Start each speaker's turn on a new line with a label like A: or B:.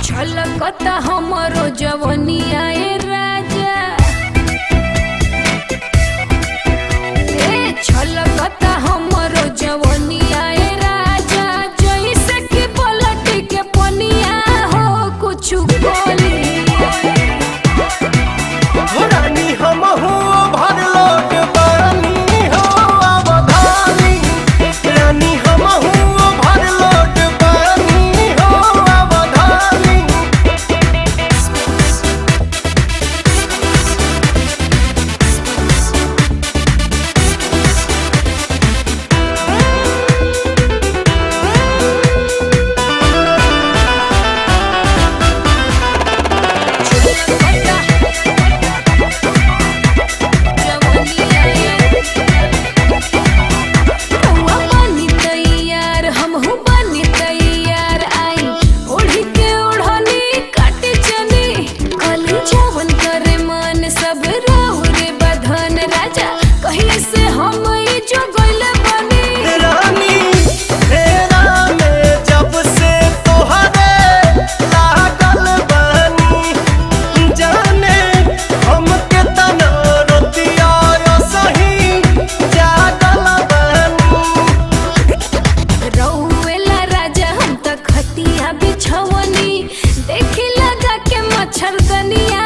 A: छलकता हमरो जवनिया ए राजा छलकता हमरो जवनिया ए राजा जैसे कि पलट के पनिया हो कुछ बोली
B: रानी हमहू भर लोट बानी हो अवधानी रानी हमहू भर लोट बानी हो अवधानी
A: बिछवनी देखी लगा के मच्छरदनिया